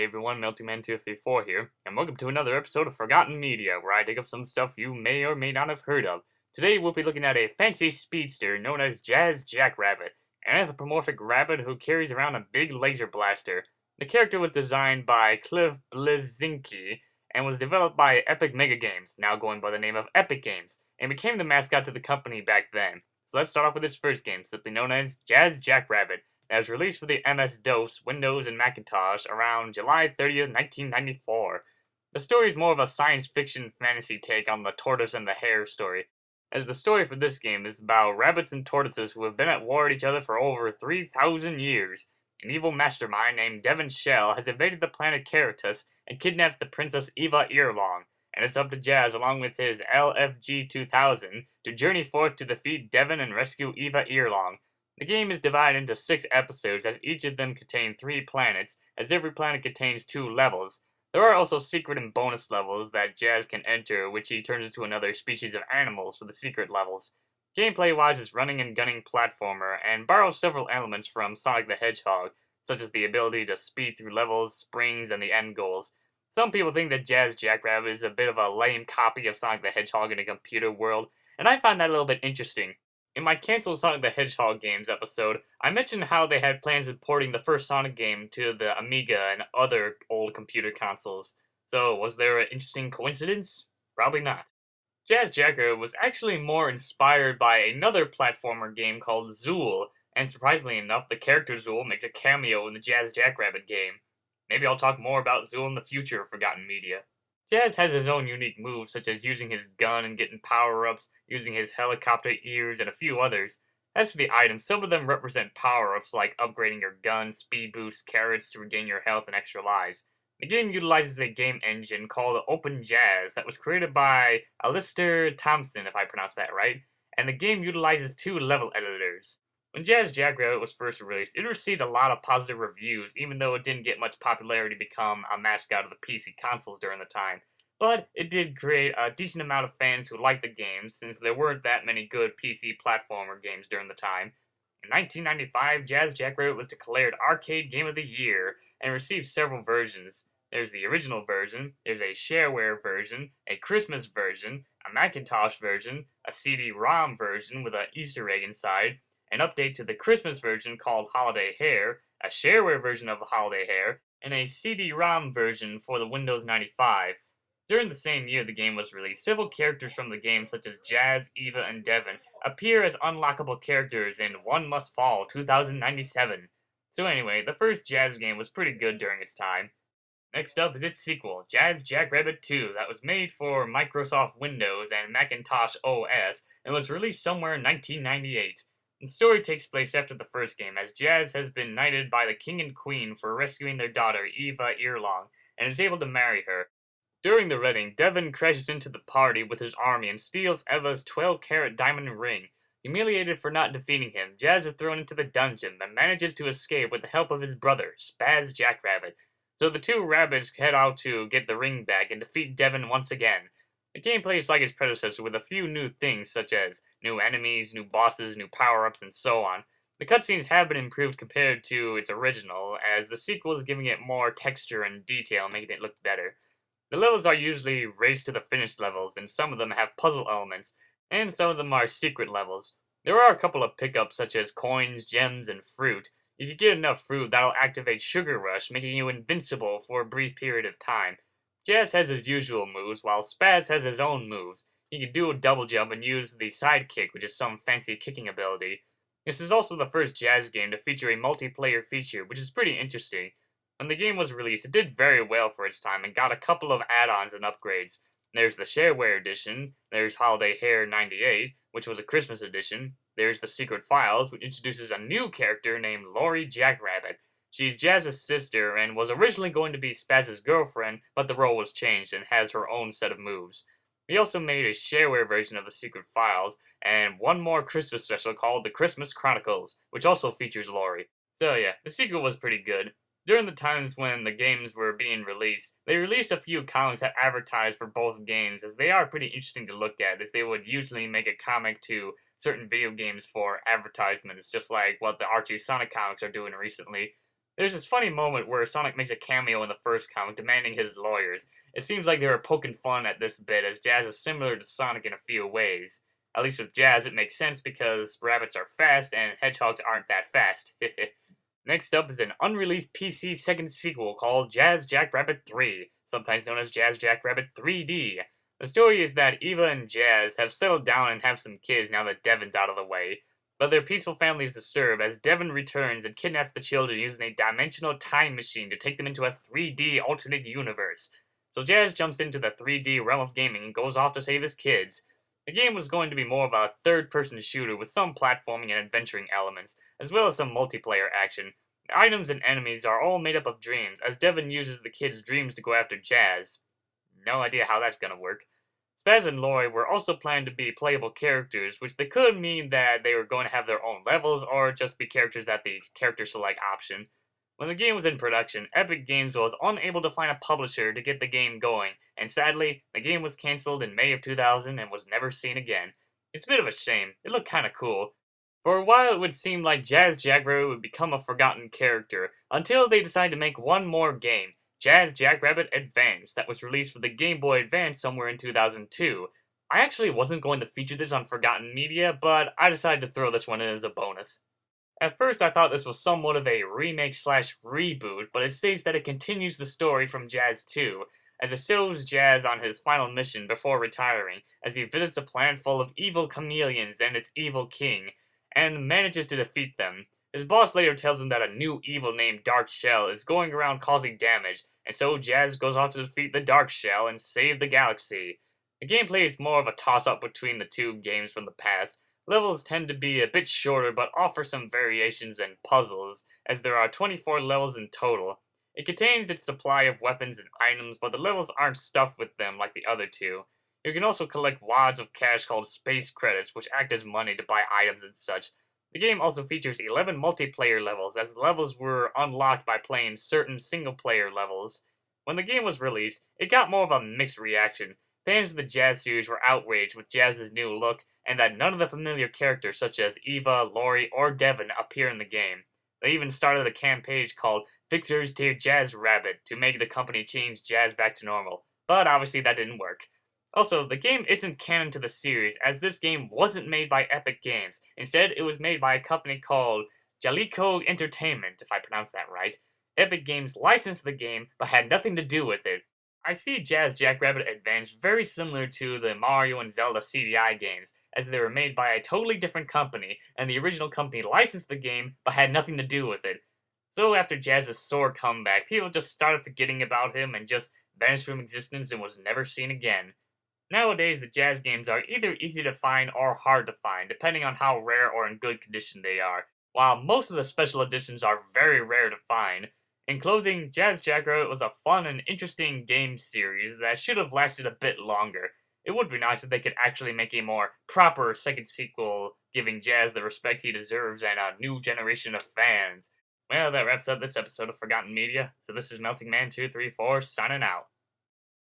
Hey everyone, MeltingMan254 here, and welcome to another episode of Forgotten Media, where I dig up some stuff you may or may not have heard of. Today we'll be looking at a fancy speedster known as Jackrabbit, an anthropomorphic rabbit who carries around a big laser blaster. The character was designed by Cliff Bleszinski and was developed by Epic Mega Games, now going by the name of Epic Games, and became the mascot to the company back then. So let's start off with its first game, simply known as Jackrabbit. That was released for the MS-DOS, Windows, and Macintosh around July 30th, 1994. The story is more of a science fiction fantasy take on the tortoise and the hare story, as the story for this game is about rabbits and tortoises who have been at war with each other for over 3,000 years. An evil mastermind named Devon Shell has invaded the planet Caritas and kidnaps the princess Eva Earlong, and it's up to Jazz along with his LFG-2000 to journey forth to defeat Devon and rescue Eva Earlong. The game is divided into 6 episodes, as each of them contain 3 planets, as every planet contains 2 levels. There are also secret and bonus levels that Jazz can enter, which he turns into another species of animals for the secret levels. Gameplay-wise, it's running and gunning platformer, and borrows several elements from Sonic the Hedgehog, such as the ability to speed through levels, springs, and the end goals. Some people think that Jackrabbit is a bit of a lame copy of Sonic the Hedgehog in a computer world, and I find that a little bit interesting. In my Cancel Sonic the Hedgehog games episode, I mentioned how they had plans of porting the first Sonic game to the Amiga and other old computer consoles. So, was there an interesting coincidence? Probably not. Jackrabbit was actually more inspired by another platformer game called Zool, and surprisingly enough, the character Zool makes a cameo in the Jackrabbit game. Maybe I'll talk more about Zool in the future of Forgotten Media. Jazz has his own unique moves, such as using his gun and getting power-ups, using his helicopter ears, and a few others. As for the items, some of them represent power-ups like upgrading your gun, speed boost, carrots to regain your health and extra lives. The game utilizes a game engine called Open Jazz that was created by Alistair Thompson, if I pronounced that right, and the game utilizes 2 level editors. When Jackrabbit was first released, it received a lot of positive reviews, even though it didn't get much popularity to become a mascot of the PC consoles during the time. But it did create a decent amount of fans who liked the game, since there weren't that many good PC platformer games during the time. In 1995, Jackrabbit was declared Arcade Game of the Year, and received several versions. There's the original version, there's a shareware version, a Christmas version, a Macintosh version, a CD-ROM version with an Easter egg inside, an update to the Christmas version called Holiday Hare, a shareware version of Holiday Hare, and a CD-ROM version for the Windows 95. During the same year the game was released, several characters from the game such as Jazz, Eva, and Devon appear as unlockable characters in One Must Fall 2097. So anyway, the first Jazz game was pretty good during its time. Next up is its sequel, Jackrabbit 2, that was made for Microsoft Windows and Macintosh OS, and was released somewhere in 1998. The story takes place after the first game, as Jazz has been knighted by the king and queen for rescuing their daughter, Eva Earlong, and is able to marry her. During the wedding, Devon crashes into the party with his army and steals Eva's 12-carat diamond ring. Humiliated for not defeating him, Jazz is thrown into the dungeon, but manages to escape with the help of his brother, Jackrabbit. So the two rabbits head out to get the ring back and defeat Devon once again. The gameplay is like its predecessor with a few new things such as new enemies, new bosses, new power-ups, and so on. The cutscenes have been improved compared to its original, as the sequel is giving it more texture and detail, making it look better. The levels are usually race to the finish levels, and some of them have puzzle elements, and some of them are secret levels. There are a couple of pickups such as coins, gems, and fruit. If you get enough fruit, that'll activate Sugar Rush, making you invincible for a brief period of time. Jazz has his usual moves, while Spaz has his own moves. He can do a double jump and use the sidekick, which is some fancy kicking ability. This is also the first Jazz game to feature a multiplayer feature, which is pretty interesting. When the game was released, it did very well for its time and got a couple of add-ons and upgrades. There's the Shareware Edition, there's Holiday Hare 98, which was a Christmas edition, there's the Secret Files, which introduces a new character named Lori Jackrabbit. She's Jazz's sister and was originally going to be Spaz's girlfriend, but the role was changed and has her own set of moves. We also made a shareware version of the Secret Files, and one more Christmas special called The Christmas Chronicles, which also features Lori. So yeah, the sequel was pretty good. During the times when the games were being released, they released a few comics that advertised for both games, as they are pretty interesting to look at, as they would usually make a comic to certain video games for advertisements, just like what the Archie Sonic comics are doing recently. There's this funny moment where Sonic makes a cameo in the first comic demanding his lawyers. It seems like they were poking fun at this bit, as Jazz is similar to Sonic in a few ways. At least with Jazz, it makes sense because rabbits are fast and hedgehogs aren't that fast. Next up is an unreleased PC second sequel called Jazz Jackrabbit 3, sometimes known as Jazz Jackrabbit 3D. The story is that Eva and Jazz have settled down and have some kids now that Devin's out of the way, but their peaceful family is disturbed as Devin returns and kidnaps the children using a dimensional time machine to take them into a 3D alternate universe. So Jazz jumps into the 3D realm of gaming and goes off to save his kids. The game was going to be more of a third-person shooter with some platforming and adventuring elements, as well as some multiplayer action. The items and enemies are all made up of dreams, as Devin uses the kids' dreams to go after Jazz. No idea how that's gonna work. Spaz and Lori were also planned to be playable characters, which they could mean that they were going to have their own levels, or just be characters at the character select option. When the game was in production, Epic Games was unable to find a publisher to get the game going, and sadly, the game was cancelled in May of 2000 and was never seen again. It's a bit of a shame. It looked kinda cool. For a while, it would seem like Jazz Jackrabbit would become a forgotten character, until they decided to make one more game, Jazz Jackrabbit Advance, that was released for the Game Boy Advance somewhere in 2002. I actually wasn't going to feature this on Forgotten Media, but I decided to throw this one in as a bonus. At first, I thought this was somewhat of a remake/reboot, but it states that it continues the story from Jazz 2, as it shows Jazz on his final mission before retiring, as he visits a planet full of evil chameleons and its evil king, and manages to defeat them. His boss later tells him that a new evil named Dark Shell is going around causing damage, and so Jazz goes off to defeat the Dark Shell and save the galaxy. The gameplay is more of a toss-up between the two games from the past. Levels tend to be a bit shorter but offer some variations and puzzles, as there are 24 levels in total. It contains its supply of weapons and items, but the levels aren't stuffed with them like the other two. You can also collect wads of cash called space credits, which act as money to buy items and such. The game also features 11 multiplayer levels, as the levels were unlocked by playing certain single-player levels. When the game was released, it got more of a mixed reaction. Fans of the Jazz series were outraged with Jazz's new look, and that none of the familiar characters such as Eva, Lori, or Devin appear in the game. They even started a campaign called Fixers to Jackrabbit to make the company change Jazz back to normal, but obviously that didn't work. Also, the game isn't canon to the series, as this game wasn't made by Epic Games. Instead, it was made by a company called Jalico Entertainment, if I pronounced that right. Epic Games licensed the game, but had nothing to do with it. I see Jazz Jackrabbit Advance very similar to the Mario and Zelda CDI games, as they were made by a totally different company, and the original company licensed the game, but had nothing to do with it. So after Jazz's sore comeback, people just started forgetting about him and just vanished from existence and was never seen again. Nowadays, the Jazz games are either easy to find or hard to find, depending on how rare or in good condition they are, while most of the special editions are very rare to find. In closing, Jazz Jackrabbit was a fun and interesting game series that should have lasted a bit longer. It would be nice if they could actually make a more proper second sequel, giving Jazz the respect he deserves and a new generation of fans. Well, that wraps up this episode of Forgotten Media, so this is Melting Man 234 signing out.